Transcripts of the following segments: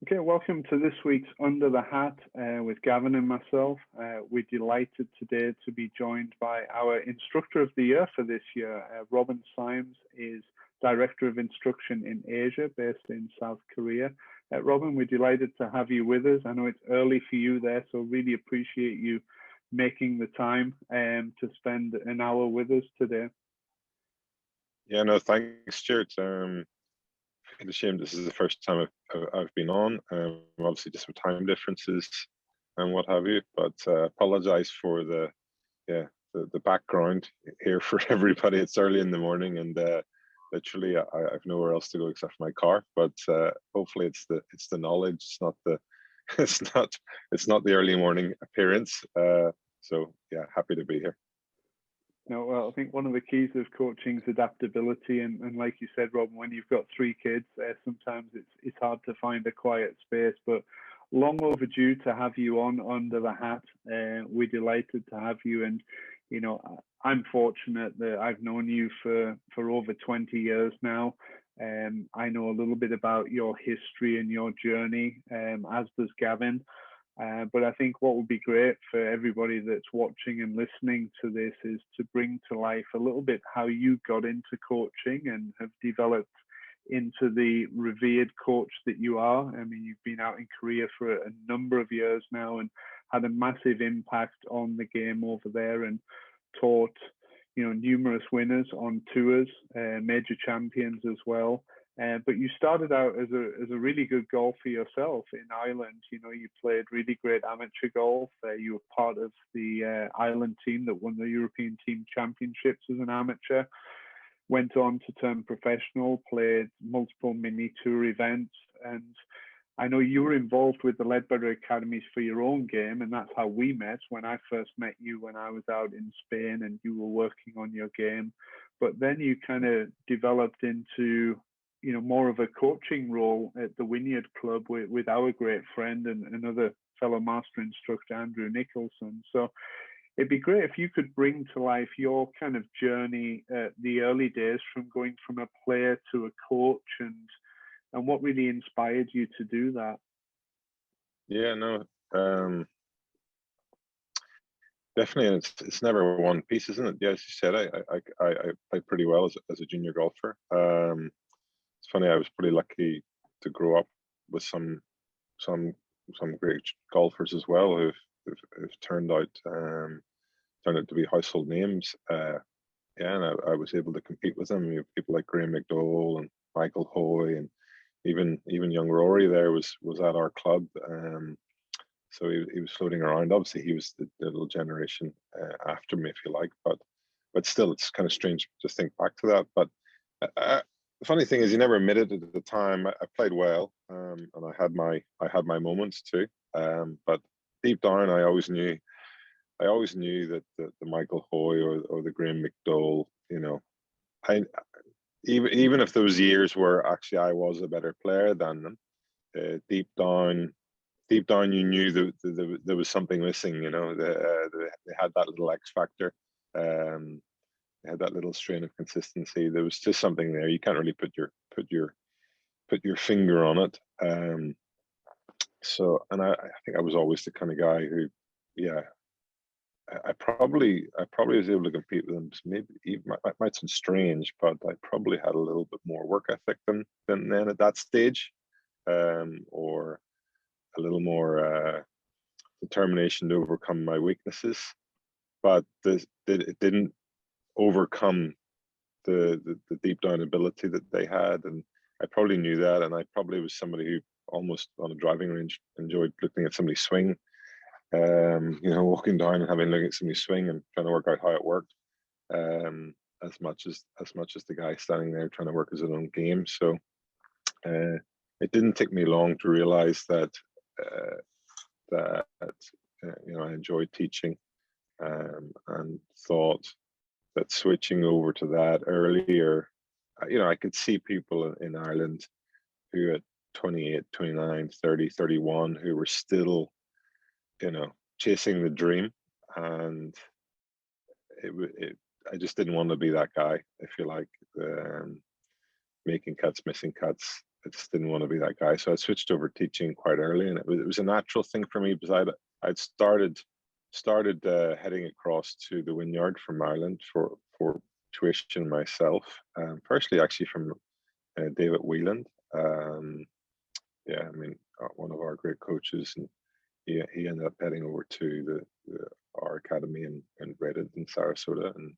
Okay, welcome to this week's Under the Hat with Gavin and myself. We're delighted today to be joined by our Instructor of the Year for this year. Robin Symes is Director of Instruction in Asia, based in South Korea. Robin, we're delighted to have you with us. I know it's early for you there, so really appreciate you making the time to spend an hour with us today. Yeah, no, thanks, Stuart. Kind of shame this is the first time I've been on. Obviously, just with time differences and what have you. But apologize for the background here for everybody. It's early in the morning, and literally I've nowhere else to go except for my car. But hopefully, it's the knowledge. It's not the it's not the early morning appearance. So yeah, happy to be here. No, well, I think one of the keys of coaching is adaptability, and like you said, Robin, when you've got three kids, sometimes it's hard to find a quiet space. But long overdue to have you on Under the Hat. We're delighted to have you, and you know, I'm fortunate that I've known you for over 20 years now. I know a little bit about your history and your journey, as does Gavin. But I think what would be great for everybody that's watching and listening to this is to bring to life a little bit how you got into coaching and have developed into the revered coach that you are. I mean, you've been out in Korea for a number of years now and had a massive impact on the game over there and taught, numerous winners on tours, major champions as well. But you started out as a really good golfer yourself in Ireland. You played really great amateur golf. You were part of the Ireland team that won the European Team Championships as an amateur. Went on to turn professional, played multiple mini tour events. And I know you were involved with the Leadbetter Academies for your own game, and that's how we met when I first met you when I was out in Spain and you were working on your game. But then you kind of developed into more of a coaching role at the Wynyard Club with our great friend and another fellow master instructor, Andrew Nicholson. So it'd be great if you could bring to life your kind of journey at the early days from going from a player to a coach and what really inspired you to do that. Yeah, no, definitely. It's never one piece, isn't it? Yeah, as you said, I played pretty well as a junior golfer. It's funny, I was pretty lucky to grow up with some great golfers as well who've turned out to be household names. Yeah, and I was able to compete with them. People like Graham McDowell and Michael Hoy, and even young Rory there was at our club. So he was floating around. Obviously, he was the little generation after me, if you like. But still, it's kind of strange to think back to that. But the funny thing is, you never admitted it at the time. I played well, and I had my moments too. But deep down, I always knew that the Michael Hoy or the Graham McDowell, even if those years were actually I was a better player than them, deep down, you knew that there was something missing. They had that little X factor. They had that little strain of consistency. There was just something there. You can't really put your finger on it. So, and I think I was always the kind of guy who, yeah, I probably was able to compete with them. Maybe even might sound strange, but I probably had a little bit more work ethic than then at that stage, or a little more determination to overcome my weaknesses. But it didn't overcome the deep down ability that they had, and I probably knew that, and I probably was somebody who almost on a driving range enjoyed looking at somebody swing, walking down and having a look at somebody swing and trying to work out how it worked, as much as the guy standing there trying to work his own game. So it didn't take me long to realize that I enjoyed teaching, and thought that switching over to that earlier, I could see people in Ireland who at 28, 29, 30, 31 who were still, chasing the dream, and I just didn't want to be that guy, if you like, making cuts, missing cuts, I just didn't want to be that guy. So I switched over teaching quite early, and it was a natural thing for me because I'd started heading across to the Wynyard from Ireland for tuition myself. Firstly, actually from David Whelan. Yeah, I mean, one of our great coaches, and he ended up heading over to our academy in Reddit in Sarasota, and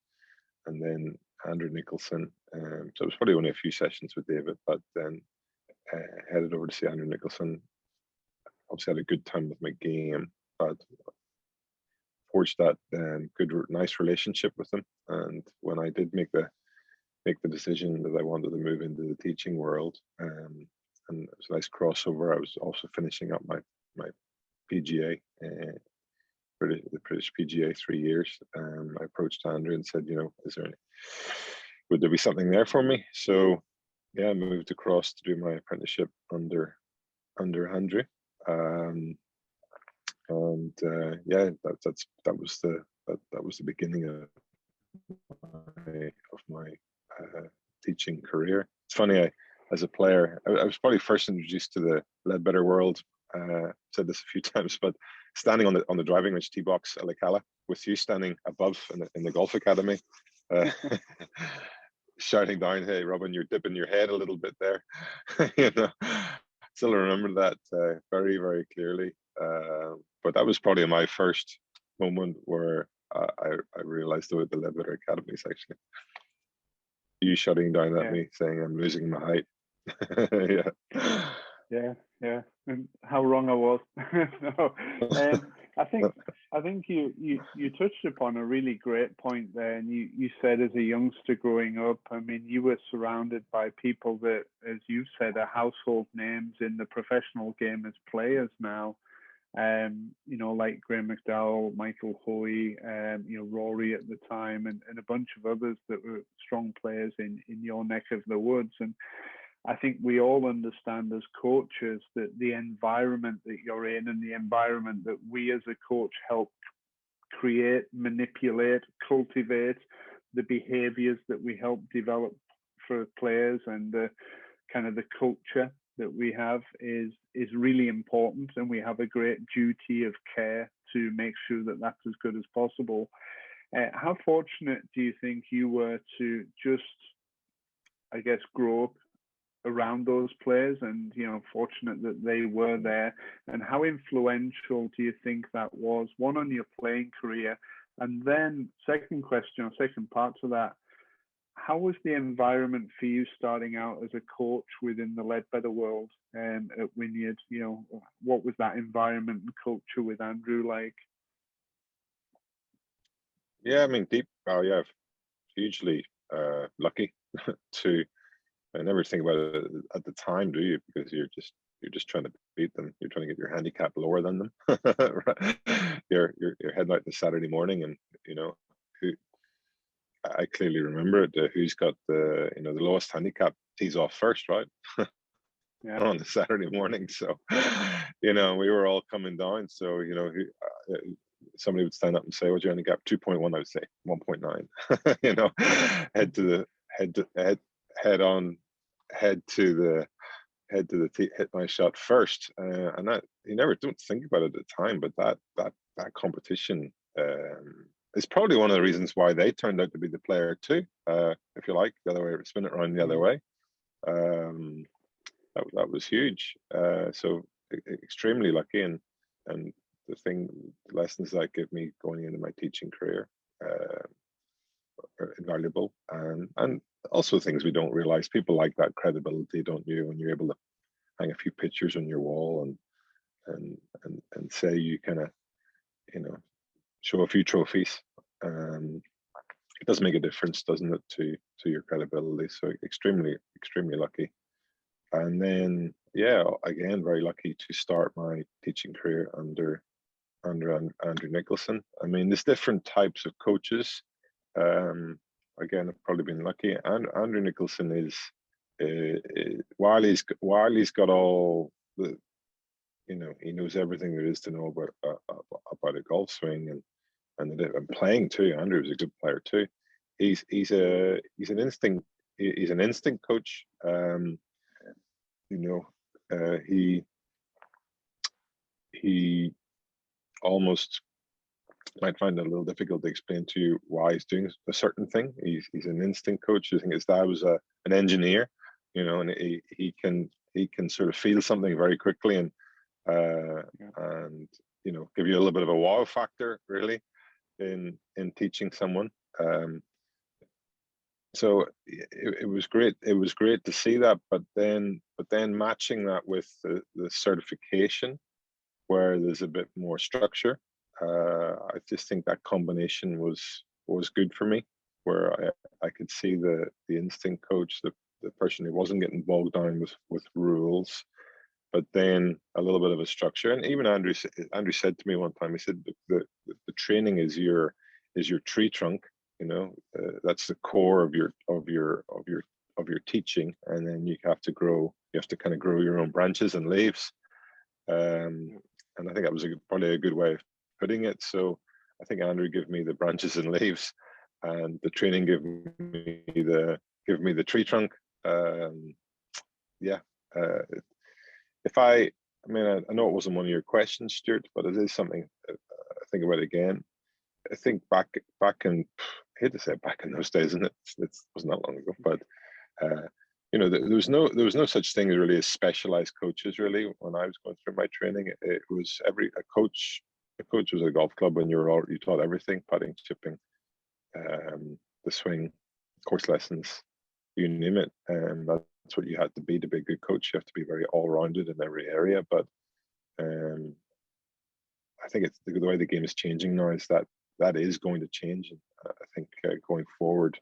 then Andrew Nicholson. So it was probably only a few sessions with David, but then headed over to see Andrew Nicholson. Obviously had a good time with my game, but forged that nice relationship with him. And when I did make the decision that I wanted to move into the teaching world, and it was a nice crossover. I was also finishing up my PGA, the British PGA 3 years. I approached Andrew and said, would there be something there for me? So yeah, I moved across to do my apprenticeship under Andrew. Yeah, that was the beginning of my teaching career. It's funny, as a player, I was probably first introduced to the Leadbetter world. Said this a few times, but standing on the driving range tee box at Lecala with you standing above in the golf academy, shouting down, "Hey, Robin, you're dipping your head a little bit there." Still remember that very, very clearly. But that was probably my first moment where I realized the Leadbetter academies, actually. You shutting down at me, saying I'm losing my height. Yeah, and how wrong I was. No, I think you touched upon a really great point there, and you said as a youngster growing up, I mean, you were surrounded by people that, as you've said, are household names in the professional game as players now. Like Graham McDowell, Michael Hoy, Rory at the time, and a bunch of others that were strong players in your neck of the woods. And I think we all understand as coaches that the environment that you're in and the environment that we as a coach help create, manipulate, cultivate, the behaviors that we help develop for players, and the kind of the culture that we have is really important, and we have a great duty of care to make sure that that's as good as possible. How fortunate do you think you were to just, I guess, grow up around those players, and fortunate that they were there, and how influential do you think that was, one, on your playing career, and then second question, or second part to that, how was the environment for you starting out as a coach within the Leadbetter world at Wynyard? What was that environment and culture with Andrew like? Yeah, I mean, hugely lucky to. I never think about it at the time, do you? Because you're just trying to beat them. You're trying to get your handicap lower than them. You're heading out this Saturday morning, and I clearly remember it. Who's got the lowest handicap tees off first, right? Yeah. On the Saturday morning. So, we were all coming down. So, somebody would stand up and say, "What's your handicap?" 2.1. I would say 1.9. Head to the tee, hit my shot first, and that you never don't think about it at the time, but that competition is probably one of the reasons why they turned out to be the player too. If you like, the other way, spin it around the other way. That was huge. So extremely lucky, and the lessons that give me going into my teaching career are invaluable, and also things we don't realize. People like that credibility, don't you? When you're able to hang a few pictures on your wall and say you kind of show a few trophies. It does make a difference, doesn't it, to your credibility? So extremely lucky. And then again, very lucky to start my teaching career under Andrew Nicholson. I mean, there's different types of coaches. Again, I've probably been lucky. And Andrew Nicholson is while he's got all the he knows everything there is to know about a golf swing and playing too. Andrew is a good player too. He's an instinct coach. you know, he almost might find it a little difficult to explain to you why he's doing a certain thing. He's an instinct coach. I think his dad was an engineer, you know, and he can sort of feel something very quickly and you know, give you a little bit of a wow factor really in teaching someone. So it was great. It was great to see that, but then matching that with the certification, where there's a bit more structure. I just think that combination was good for me, where I could see the instinct coach, the person who wasn't getting bogged down with rules, but then a little bit of a structure. And even Andrew said to me one time, he said the training is your tree trunk, you know, that's the core of your teaching, and then you have to kind of grow your own branches and leaves. And I think that was probably a good way of putting it. So I think Andrew gave me the branches and leaves, and the training gave me the tree trunk. Yeah. I mean, I know it wasn't one of your questions, Stuart, but it is something I think about again. I think back in, I hate to say it, back in those days, and it wasn't that long ago, but you know, there was no such thing really as specialized coaches. Really, when I was going through my training, it was a coach was a golf club, and you taught everything: putting, chipping, the swing, course lessons, you name it. And that's what you had to be a good coach. You have to be very all-rounded in every area. But I think it's the way the game is changing now is that is going to change. And I think going forward,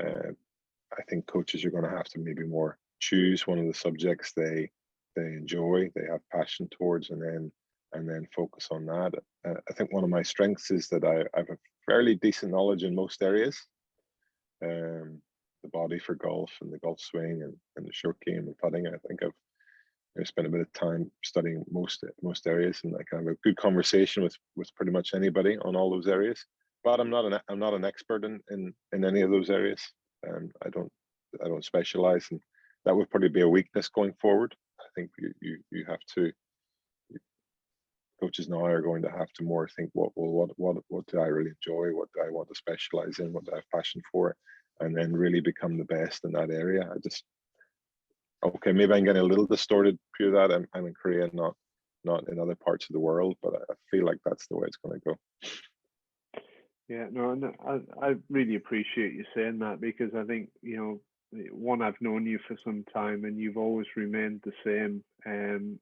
I think coaches are going to have to maybe more choose one of the subjects they enjoy, they have passion towards, and then focus on that. I think one of my strengths is that I have a fairly decent knowledge in most areas. The body for golf and the golf swing and the short game and putting. I think I've spent a bit of time studying most areas, and I can have a good conversation with pretty much anybody on all those areas. But I'm not an expert in any of those areas. I don't specialize, and that would probably be a weakness going forward. I think you have to. Coaches now are going to have to more think what do I really enjoy, what do I want to specialize in, what do I have passion for, and then really become the best in that area. Okay, maybe I'm getting a little distorted through that. I'm in Korea, not in other parts of the world, but I feel like that's the way it's going to go. Yeah, no, I really appreciate you saying that, because I think, you know, one, I've known you for some time and you've always remained the same,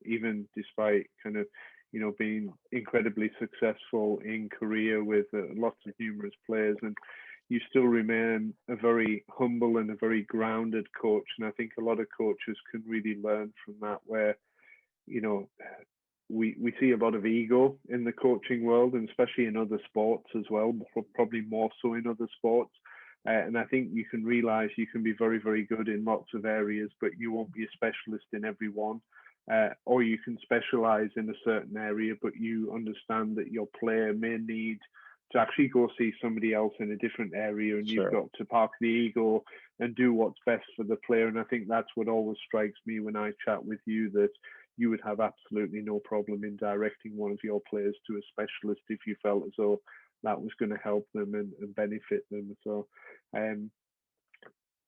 even despite kind of, you know, being incredibly successful in Korea with lots of numerous players, and you still remain a very humble and a very grounded coach. And I think a lot of coaches can really learn from that, where, you know, we see a lot of ego in the coaching world, and especially in other sports as well, probably more so in other sports. And I think you can realize you can be very, very good in lots of areas, but you won't be a specialist in every one. Or you can specialize in a certain area, but you understand that your player may need to actually go see somebody else in a different area, and Sure. You've got to park the ego and do what's best for the player. And I think that's what always strikes me when I chat with you, that you would have absolutely no problem in directing one of your players to a specialist if you felt as though that was going to help them and benefit them. So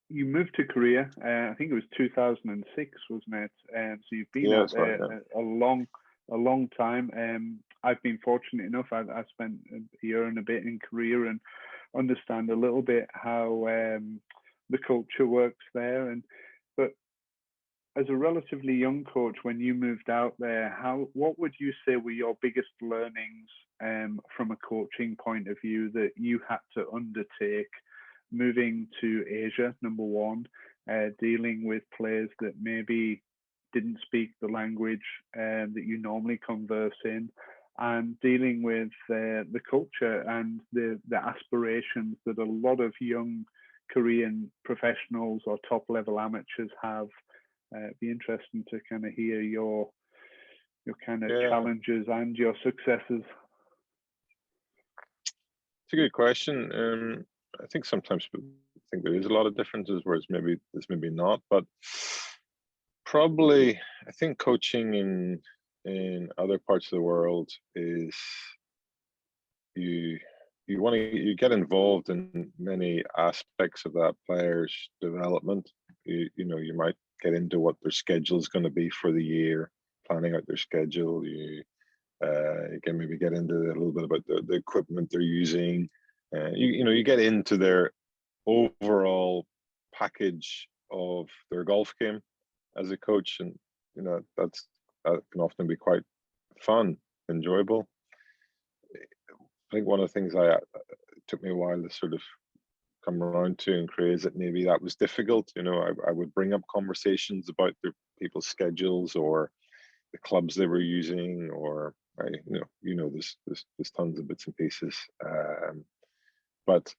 you moved to Korea, I think it was 2006, wasn't it? So you've been out there a long time. I've been fortunate enough. I've spent a year and a bit in Korea and understand a little bit how the culture works there. But as a relatively young coach, when you moved out there, what would you say were your biggest learnings from a coaching point of view that you had to undertake moving to Asia, number one, dealing with players that maybe didn't speak the language that you normally converse in, and dealing with the culture and the aspirations that a lot of young Korean professionals or top-level amateurs have? Be interesting to kind of hear your kind of challenges and your successes. It's a good question. I think sometimes people think there is a lot of differences, whereas maybe there's maybe not. But probably, I think coaching in other parts of the world is you you get involved in many aspects of that player's development. You know, you might get into what their schedule is going to be for the year, planning out their schedule. You can maybe get into a little bit about the equipment they're using. You know, you get into their overall package of their golf game as a coach, and you know that can often be quite fun, enjoyable. I think one of the things it took me a while to sort of come around to and create is that maybe that was difficult. You know, I would bring up conversations about their people's schedules or the clubs they were using, or there's tons of bits and pieces. But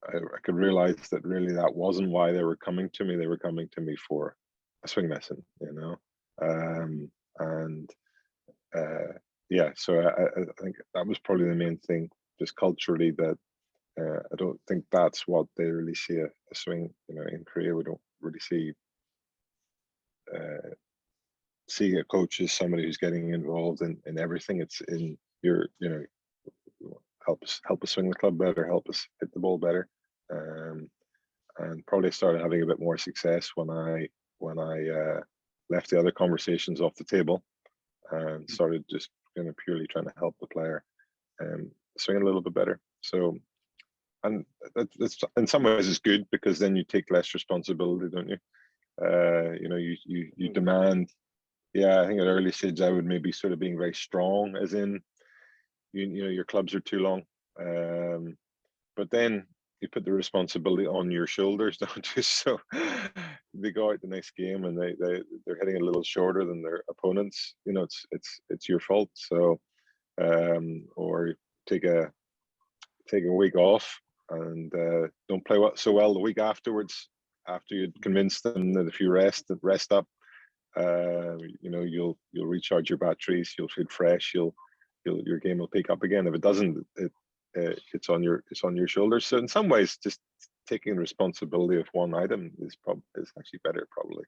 I could realize that really that wasn't why they were coming to me. They were coming to me for a swing lesson, you know. And yeah, so I think that was probably the main thing, just culturally, that I don't think that's what they really see a swing. You know, in Korea, we don't really see a coach as somebody who's getting involved in everything. It's in your, you know, help us swing the club better, help us hit the ball better, and probably started having a bit more success when I left the other conversations off the table and started just kind of purely trying to help the player swing a little bit better. So, and that's in some ways is good, because then you take less responsibility, don't you? You know, you demand. Yeah, I think at early stage I would maybe sort of being very strong, as in you know your clubs are too long, but then you put the responsibility on your shoulders, don't you? So they go out the next game and they're hitting a little shorter than their opponents. You know, it's your fault. So or take a week off and don't play so well the week afterwards, after you'd convinced them that if you rest up, you know, you'll recharge your batteries, you'll feel fresh, your game will pick up again. If it doesn't, it's on your shoulders. So in some ways, just taking responsibility of one item is actually better, probably.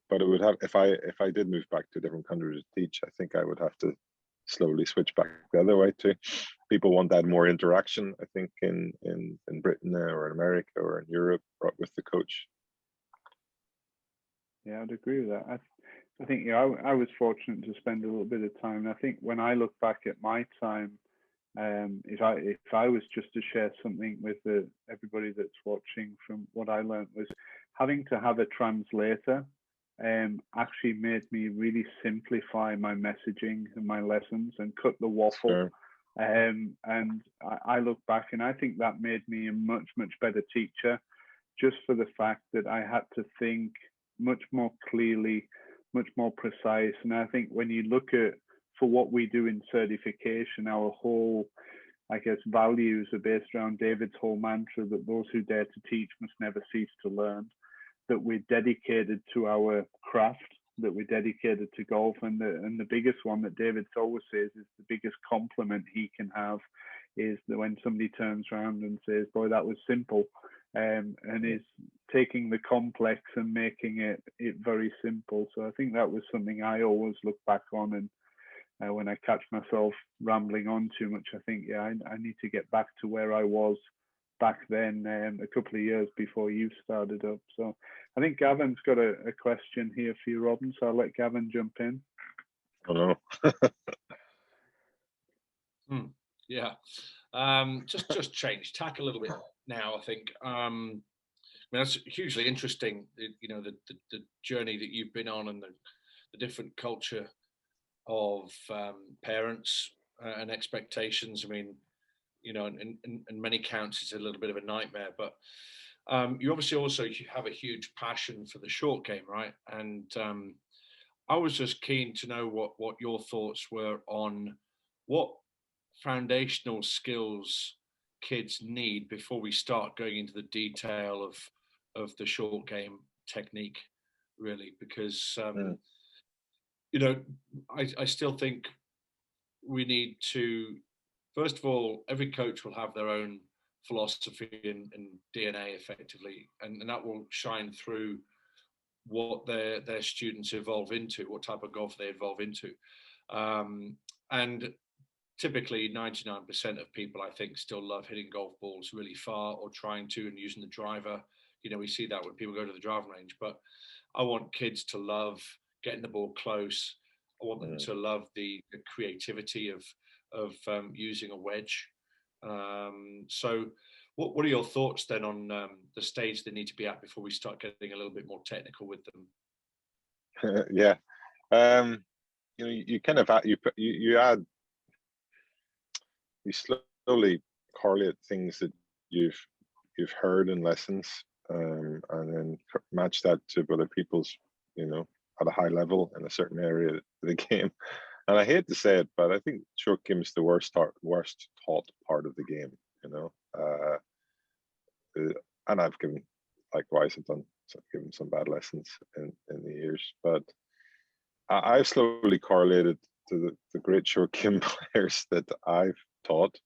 But it would have, if I did move back to a different country to teach, I think I would have to slowly switch back the other way too. People want that more interaction, I think, in Britain or in America or in Europe with the coach. Yeah, I'd agree with that. I think, yeah, I was fortunate to spend a little bit of time. And I think when I look back at my time, if I was just to share something with everybody that's watching, from what I learned, was having to have a translator actually made me really simplify my messaging and my lessons and cut the waffle. Sure. And I look back and I think that made me a much better teacher, just for the fact that I had to think much more clearly, much more precise. And I think when you look at, for what we do in certification, our whole, I guess, values are based around David's whole mantra that those who dare to teach must never cease to learn, that we're dedicated to our craft, that we're dedicated to golf. And the biggest one that David always says is the biggest compliment he can have is that when somebody turns around and says, boy, that was simple, and is taking the complex and making it very simple. So I think that was something I always look back on, and when I catch myself rambling on too much, I think, yeah, I need to get back to where I was back then, a couple of years before you started up. So I think Gavin's got a question here for you, Robin, so I'll let Gavin jump in. Oh no. Yeah. Just change tack a little bit now, I think. I mean, that's hugely interesting, you know, the journey that you've been on, and the different culture of parents and expectations. I mean, you know, in many counts, it's a little bit of a nightmare, but you obviously also have a huge passion for the short game, right? And I was just keen to know what your thoughts were on what foundational skills kids need before we start going into the detail of the short game technique, really, because you know, I still think we need to, first of all, every coach will have their own philosophy and DNA effectively, and that will shine through what their students evolve into, what type of golf they evolve into. And typically 99% of people, I think, still love hitting golf balls really far or trying to and using the driver. You know, we see that when people go to the driving range, but I want kids to love getting the ball close. I want them to love the creativity of using a wedge. So what are your thoughts then on the stage they need to be at before we start getting a little bit more technical with them? Yeah. You know, you kind of add, you add, you slowly correlate things that you've heard in lessons, and then match that to other people's, you know, at a high level in a certain area of the game. And I hate to say it, but I think short game is the worst taught part of the game. You know, and I've given, likewise, I've given some bad lessons in the years, but I've slowly correlated to the great short game players that I've taught,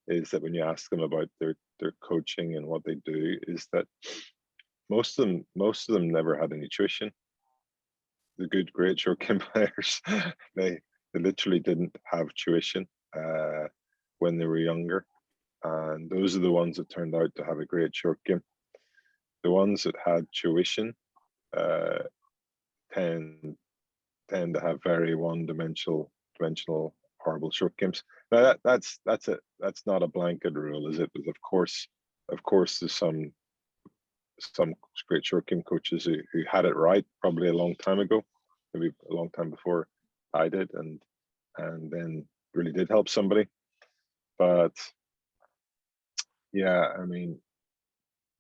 is that when you ask them about their coaching and what they do, is that most of them never had any tuition. The good great short game players, they literally didn't have tuition when they were younger, and those are the ones that turned out to have a great short game. The ones that had tuition tend to have very one-dimensional horrible short games. Now that's not a blanket rule, is it? But of course there's some great short game coaches who had it right probably a long time ago, maybe a long time before I did, and then really did help somebody. But yeah, I mean,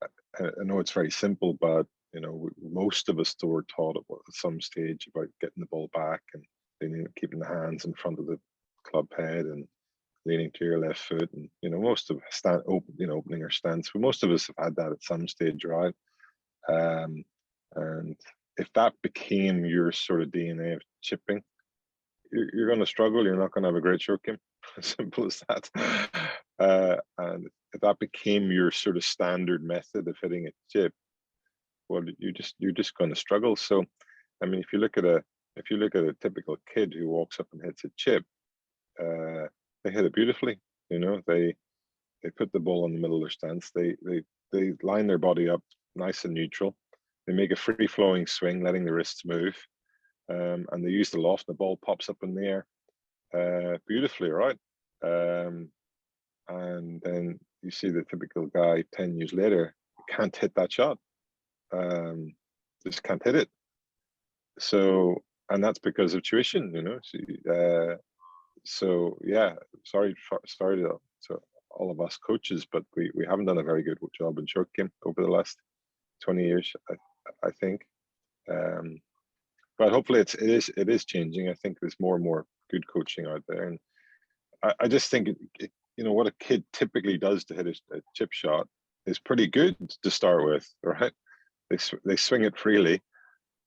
I know it's very simple, but you know, most of us were taught at some stage about getting the ball back and keeping the hands in front of the club head and leaning to your left foot, and you know, most of opening our stance. But most of us have had that at some stage, right? And if that became your sort of DNA of chipping, you're going to struggle. You're not going to have a great short game. Simple as that. And if that became your sort of standard method of hitting a chip, well, you're just going to struggle. So, I mean, if you look at a typical kid who walks up and hits a chip, they hit it beautifully. You know, they put the ball in the middle of their stance. They line their body up nice and neutral. They make a free flowing swing, letting the wrists move, and they use the loft. The ball pops up in the air beautifully, right? And then you see the typical guy 10 years later can't hit that shot. Just can't hit it. So, and that's because of tuition, you know. So yeah, sorry to all of us coaches, but we haven't done a very good job in short game over the last 20 years, I think. But hopefully it is changing. I think there's more and more good coaching out there, and I just think you know, what a kid typically does to hit a chip shot is pretty good to start with, right? They swing it freely.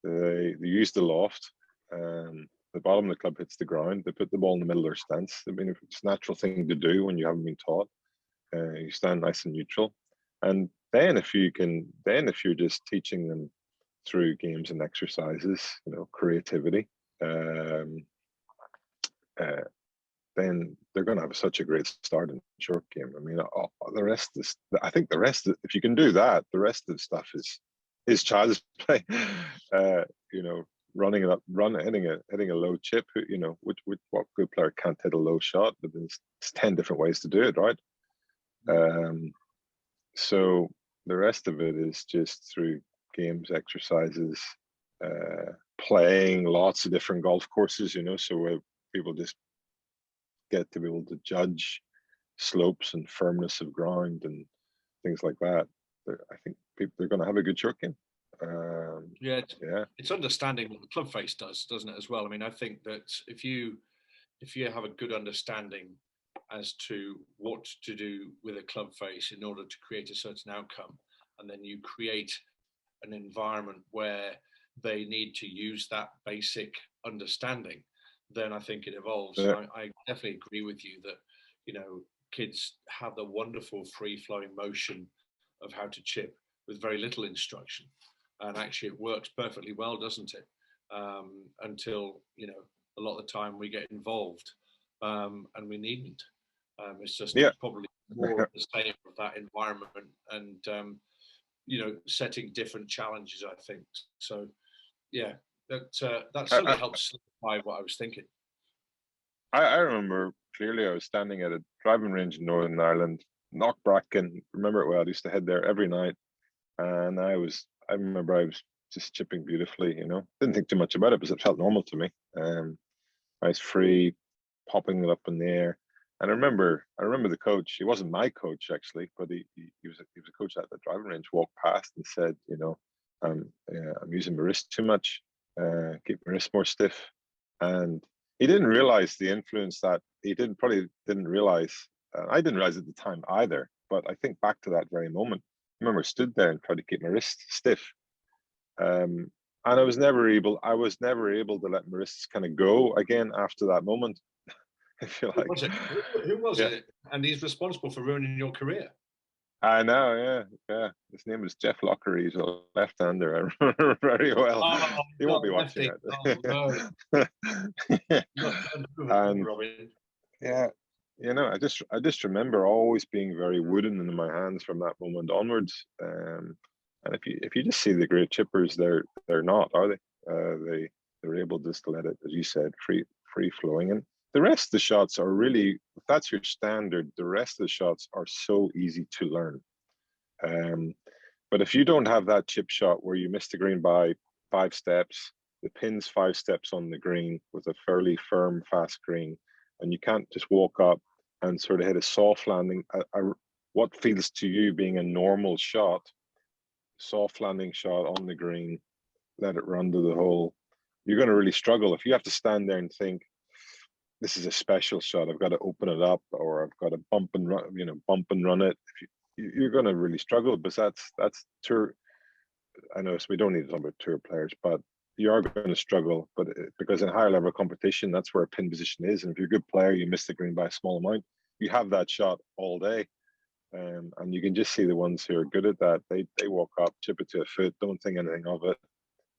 They use the loft. The bottom of the club hits the ground. They put the ball in the middle of their stance. I mean, it's a natural thing to do when you haven't been taught. You stand nice and neutral, and then if you're just teaching them through games and exercises, you know, creativity, then they're going to have such a great start in short game. I mean, the rest is, I think the rest, if you can do that, the rest of the stuff is child's play. You know, hitting a low chip. You know, what good player can't hit a low shot? But there's 10 different ways to do it, right? So the rest of it is just through games, exercises, playing lots of different golf courses. You know, so where people just get to be able to judge slopes and firmness of ground and things like that. I think they're going to have a good short game. It's understanding what the club face does, doesn't it, as well? I mean, I think that if you have a good understanding as to what to do with a club face in order to create a certain outcome, and then you create an environment where they need to use that basic understanding, then I think it evolves. Yeah. I definitely agree with you that, you know, kids have the wonderful free flowing motion of how to chip with very little instruction. and actually it works perfectly well, doesn't it? Until, you know, a lot of the time we get involved, and we needn't. It's just probably more of the same of that environment, and you know, setting different challenges, I think. So yeah, that sort of helps solidify what I was thinking. I remember clearly I was standing at a driving range in Northern Ireland, Knockbracken, remember it well. I used to head there every night, and I remember I was just chipping beautifully, you know. Didn't think too much about it because it felt normal to me. I was free, popping it up in the air. And I remember the coach. He wasn't my coach actually, but he was a coach at the driving range. Walked past and said, you know, I'm using my wrist too much. Keep my wrist more stiff. And he didn't realize the influence that probably didn't realize. I didn't realize at the time either. But I think back to that very moment. I remember I stood there and tried to keep my wrist stiff. And I was never able to let my wrists kind of go again after that moment. I feel like. Who was it? And he's responsible for ruining your career. I know, yeah. His name was Jeff Lockery. He's a left-hander. I remember very well. He won't be watching it. And Robin. yeah, you know, I just remember always being very wooden in my hands from that moment onwards. And if you just see the great chippers, they're not, are they? They're able just to let it, as you said, free flowing. And the rest of the shots are really, if that's your standard, the rest of the shots are so easy to learn. But if you don't have that chip shot where you miss the green by 5 steps, the pin's 5 steps on the green with a fairly firm, fast green, and you can't just walk up and sort of hit a soft landing, what feels to you being a normal shot, soft landing shot on the green, let it run to the hole, you're going to really struggle. If you have to stand there and think, this is a special shot, I've got to open it up, or I've got to bump and run it. You're going to really struggle, because that's tour. I know we don't need to talk about tour players, but you are going to struggle. But because in higher level competition, that's where a pin position is. And if you're a good player, you miss the green by a small amount, you have that shot all day. And you can just see the ones who are good at that. They walk up, chip it to a foot, don't think anything of it,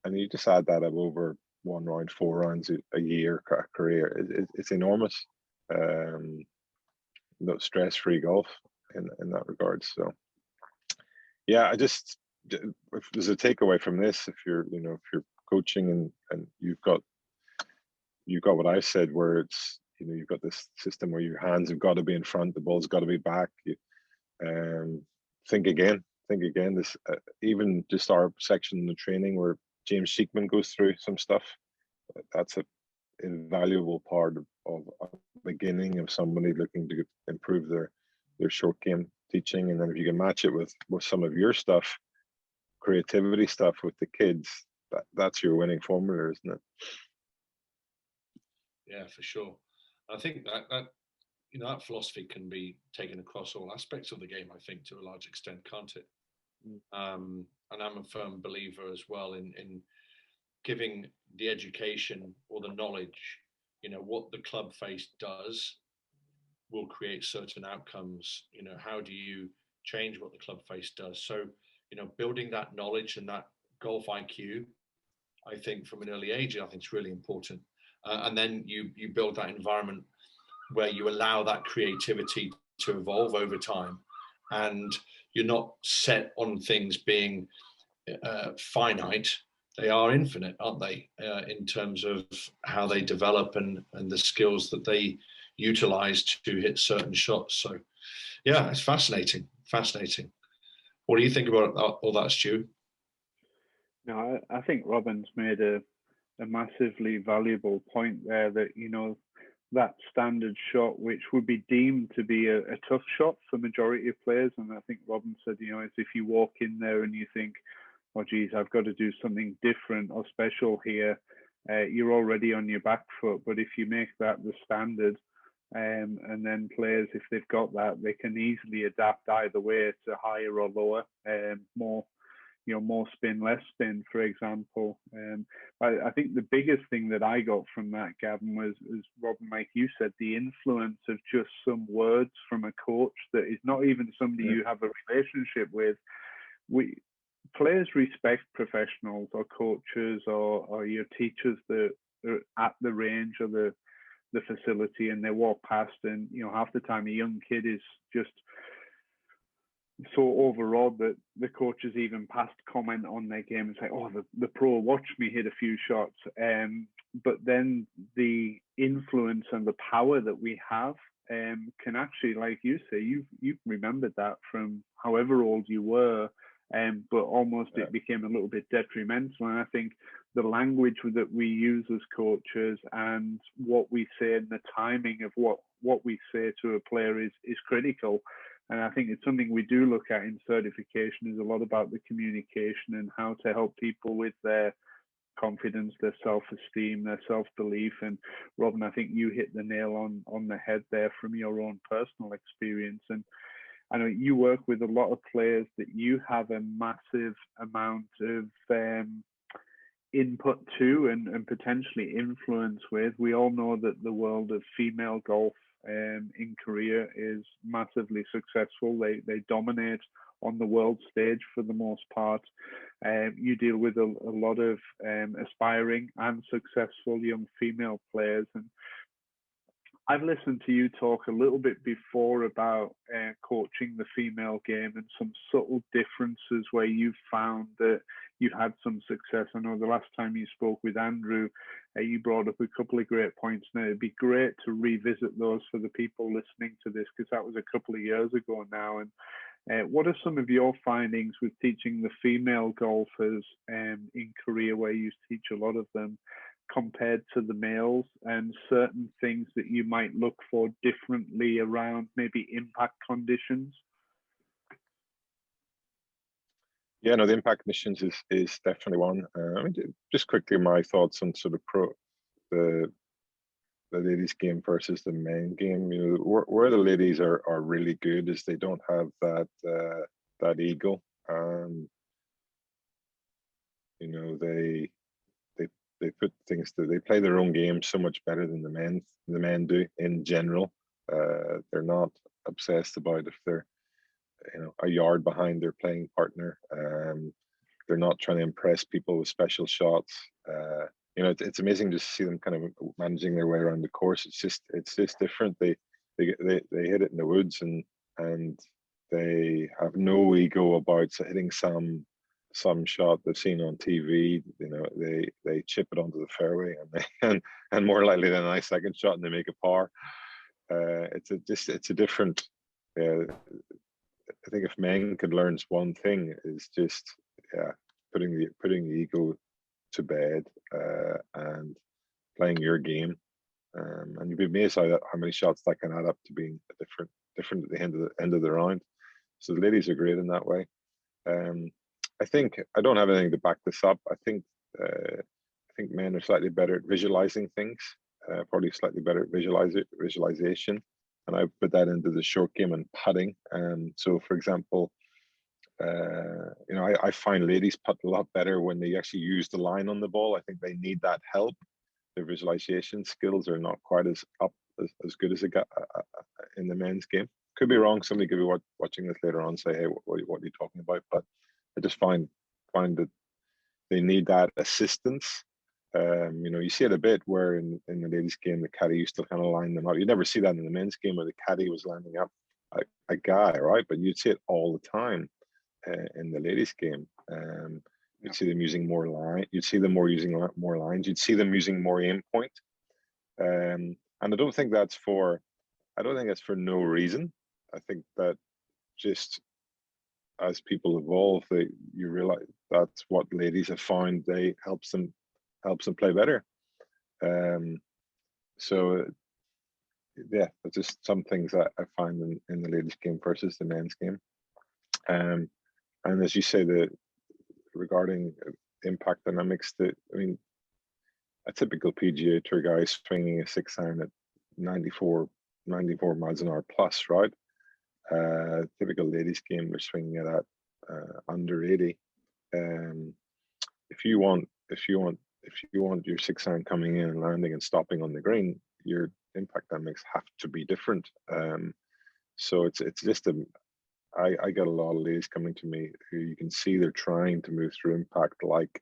and you just add that up over 1 round, 4 rounds a year career. It's enormous. No stress-free golf in that regard. So yeah, if there's a takeaway from this, if you're coaching and you've got what I said, where it's, you've got this system where your hands have got to be in front, the ball's got to be back. Think again. This even just our section in the training where James Sheikman goes through some stuff. That's an invaluable part of beginning of somebody looking to improve their short game teaching. And then if you can match it with some of your stuff, creativity stuff with the kids, that's your winning formula, isn't it? Yeah, for sure. I think that that philosophy can be taken across all aspects of the game, I think, to a large extent, can't it? And I'm a firm believer as well in giving the education or the knowledge. What the club face does will create certain outcomes. How do you change what the club face does? So, building that knowledge and that golf IQ, I think from an early age, I think it's really important. And then you build that environment where you allow that creativity to evolve over time, and you're not set on things being finite. They are infinite, aren't they, in terms of how they develop and the skills that they utilize to hit certain shots. So yeah, it's fascinating. What do you think about all that, Stu? No, I think Robin's made a massively valuable point there, that that standard shot, which would be deemed to be a tough shot for majority of players. And I think Robin said, it's if you walk in there and you think, oh geez, I've got to do something different or special here, you're already on your back foot. But if you make that the standard, and then players, if they've got that, they can easily adapt either way to higher or lower, more spin, less spin, for example. I think the biggest thing that I got from that, Gavin, was Robin, like you said, the influence of just some words from a coach that is not even somebody you have a relationship with. players respect professionals or coaches or your teachers that are at the range or the facility, and they walk past, and half the time a young kid is just so overawed that the coaches even past comment on their game and say, oh, the pro watched me hit a few shots. But then the influence and the power that we have can actually, like you say, you've remembered that from however old you were, but almost it became a little bit detrimental. And I think the language that we use as coaches and what we say and the timing of what we say to a player is critical. And I think it's something we do look at in certification, is a lot about the communication and how to help people with their confidence, their self-esteem, their self-belief. And Robin, I think you hit the nail on the head there from your own personal experience. And I know you work with a lot of players that you have a massive amount of input to and potentially influence with. We all know that the world of female golf in Korea is massively successful. They dominate on the world stage for the most part. You deal with a lot of aspiring and successful young female players, and I've listened to you talk a little bit before about coaching the female game and some subtle differences where you've found that you've had some success. I know the last time you spoke with Andrew, you brought up a couple of great points. Now, it'd be great to revisit those for the people listening to this, because that was a couple of years ago now. And what are some of your findings with teaching the female golfers in Korea, where you teach a lot of them, compared to the males, and certain things that you might look for differently around maybe impact conditions? Yeah, no, the impact conditions is definitely one. I mean, just quickly, my thoughts on sort of the ladies game versus the men game. Where the ladies are really good is they don't have that ego. They put things to, they play their own game so much better than the men do in general. They're not obsessed about if they're a yard behind their playing partner. They're not trying to impress people with special shots. It's amazing to see them kind of managing their way around the course. It's just different. They hit it in the woods, and they have no ego about hitting some shot they've seen on TV. They chip it onto the fairway, and more likely than a nice second shot, and they make a par. It's a different. I think if men could learn one thing, is just putting the ego to bed and playing your game, and you'd be amazed how many shots that can add up to being different at the end of the round. So the ladies are great in that way. I think I don't have anything to back this up. I think men are slightly better at visualizing things, probably slightly better at visualization, and I put that into the short game and putting. So, for example, I find ladies putt a lot better when they actually use the line on the ball. I think they need that help. Their visualization skills are not quite as good as it got in the men's game. Could be wrong. Somebody could be watching this later on and say, hey, what are you talking about? But I just find that they need that assistance. You see it a bit where in the ladies' game, the caddy used to kind of line them up. You never see that in the men's game where the caddy was lining up a guy, right? But you'd see it all the time in the ladies' game. You'd see them using more line. You'd see them using more lines. You'd see them using more aim point. And I don't think that's for no reason. I think that just as people evolve, you realize that's what ladies have found. They helps them play better. So yeah, it's just some things that I find in the ladies' game versus the men's game. And as you say, regarding impact dynamics, a typical PGA Tour guy swinging a 6-iron at 94 miles an hour plus, right? Typical ladies' game, they're swinging it at under 80. If you want your 6-iron coming in and landing and stopping on the green, your impact dynamics have to be different. So it's just I get a lot of ladies coming to me who you can see they're trying to move through impact like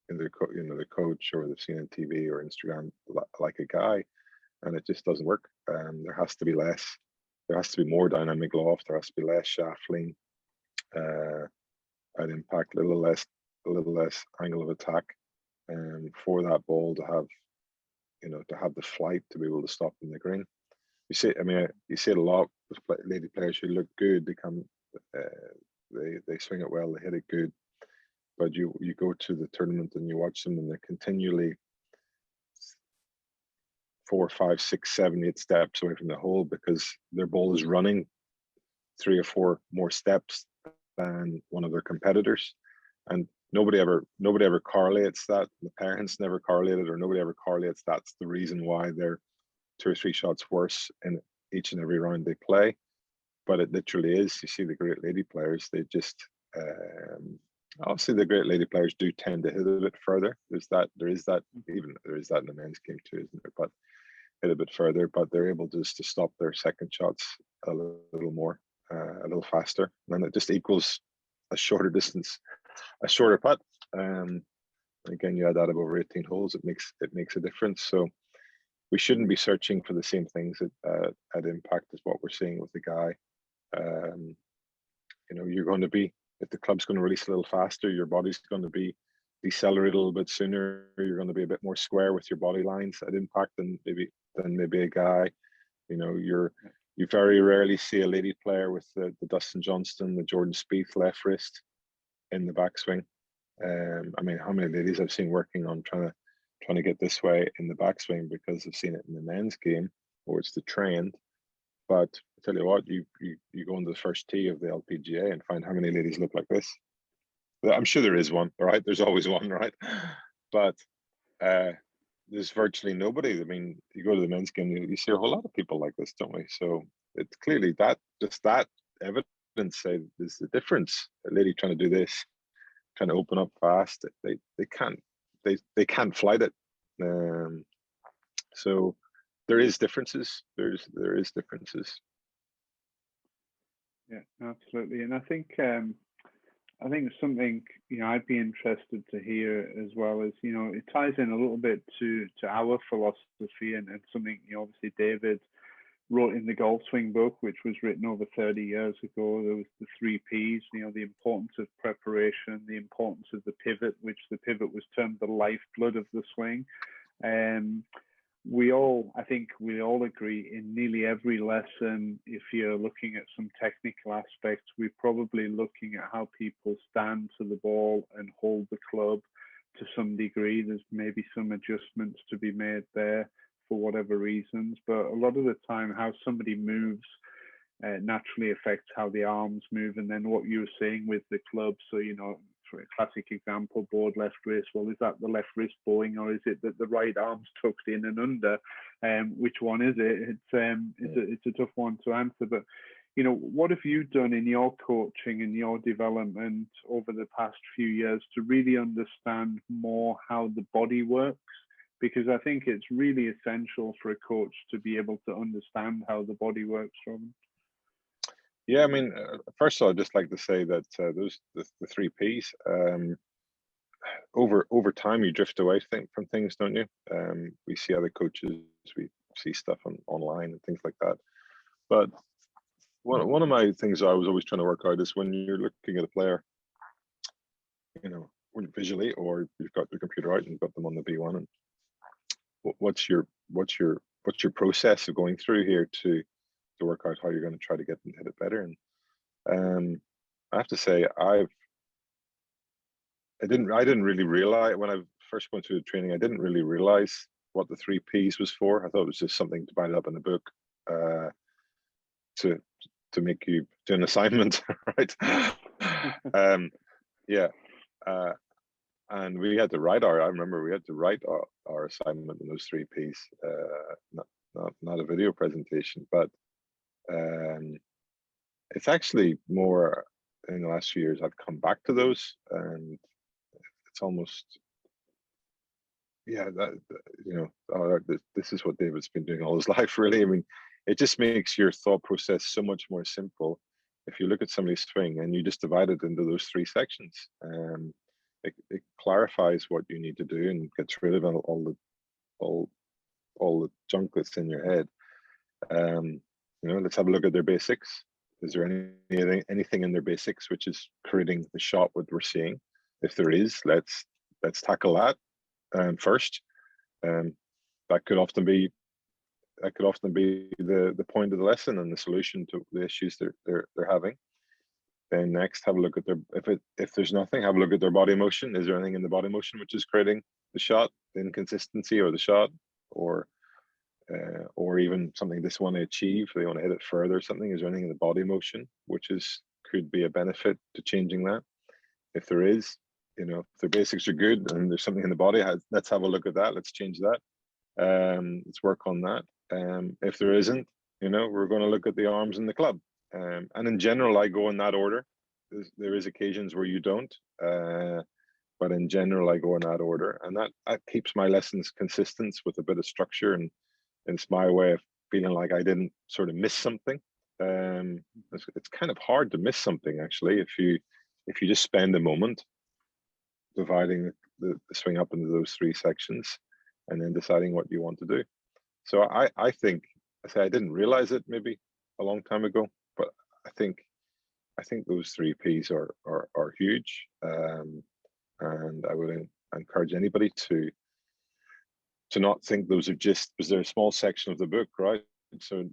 in their the coach, or they've seen on TV or Instagram like a guy, and it just doesn't work. There has to be less. There has to be more dynamic loft. There has to be less shaft lean at impact, a little less angle of attack, for that ball to have, to have the flight to be able to stop in the green. You see, I mean, you see it a lot with lady players who look good. They come, they swing it well, they hit it good, but you go to the tournament and you watch them, and they're continually 4, 5, 6, 7, 8 steps away from the hole because their ball is running 3 or 4 more steps than one of their competitors, and nobody ever correlates that. The parents never correlate it, or nobody ever correlates that's the reason why they're 2 or 3 shots worse in each and every round they play. But it literally is. You see the great lady players, they just obviously the great lady players do tend to hit a bit further. There is that in the men's game too, isn't there? But hit a bit further, but they're able just to stop their second shots a little more, a little faster, and then it just equals a shorter distance, a shorter putt. Again, you add that over 18 holes, it makes a difference. So we shouldn't be searching for the same things at impact as what we're seeing with the guy. You're going to be, if the club's going to release a little faster, your body's going to be decelerate a little bit sooner. You're going to be a bit more square with your body lines at impact than maybe a guy. You very rarely see a lady player with the Dustin Johnston, the Jordan Spieth left wrist in the backswing. I mean, how many ladies I've seen working on trying to get this way in the backswing because I've seen it in the men's game, or it's the trend. But I tell you what, you go into the first tee of the LPGA and find how many ladies look like this. I'm sure there is one, right? There's always one, right? But there's virtually nobody. I mean, you go to the men's game, you see a whole lot of people like this, don't we? So it's clearly that evidence say there's the difference. A lady trying to do this, trying to open up fast, they can't flight it. So there is differences. There is differences. Yeah, absolutely. And I think something I'd be interested to hear as well is it ties in a little bit to our philosophy and something obviously David wrote in the Golf Swing book, which was written over 30 years ago. There was the 3 Ps, the importance of preparation, the importance of the pivot, which the pivot was termed the lifeblood of the swing. I think we all agree in nearly every lesson, if you're looking at some technical aspects, we're probably looking at how people stand to the ball and hold the club to some degree. There's maybe some adjustments to be made there for whatever reasons, but a lot of the time how somebody moves naturally affects how the arms move, and then what you were saying with the club. So for a classic example, board left wrist, well, is that the left wrist bowing, or is it that the right arm's tucked in and under? Which one is it? It's a tough one to answer. But what have you done in your coaching and your development over the past few years to really understand more how the body works? Because I think it's really essential for a coach to be able to understand how the body works, Robin. Yeah, I mean, first of all, I'd just like to say that the 3 Ps, over time you drift away from things, don't you? We see other coaches, we see stuff online and things like that. But one of my things I was always trying to work out is when you're looking at a player, visually, or you've got the computer out and you've got them on the B1, and what's your process of going through here to work out how you're going to try to get them to hit it better. And I have to say, I didn't really realize when I first went through the training, I didn't really realize what the 3 Ps was for. I thought it was just something to bind up in the book to make you do an assignment, right? And we had to write I remember we had to write our assignment in those 3 Ps, not a video presentation, but it's actually more in the last few years I've come back to those, and it's almost this is what David's been doing all his life, really. I mean, it just makes your thought process so much more simple. if you look at somebody's swing and you just divide it into those three sections, it clarifies what you need to do and gets rid of all the junk that's in your head. Let's have a look at their basics. Is there anything in their basics which is creating the shot what we're seeing? If there is, let's tackle that first. That could often be the point of the lesson and the solution to the issues they're having. Then next, have a look at their, if there's nothing, have a look at their body motion. Is there anything in the body motion which is creating the shot, the inconsistency or the shot, or even something they want to achieve, they want to hit it further, something? Is there anything in the body motion which could be a benefit to changing that? If there is, if their basics are good and there's something in the body, let's have a look at that. Let's change that. Let's work on that. If there isn't, we're going to look at the arms and the club. And in general, I go in that order. There is occasions where you don't, but in general, I go in that order, and that keeps my lessons consistent with a bit of structure, and it's my way of feeling like I didn't sort of miss something. It's kind of hard to miss something, actually, if you just spend a moment dividing the swing up into those three sections and then deciding what you want to do. So I think I didn't realize it maybe a long time ago, but I think those three P's are huge, and I would encourage anybody to not think those are just because they're a small section of the book, right? So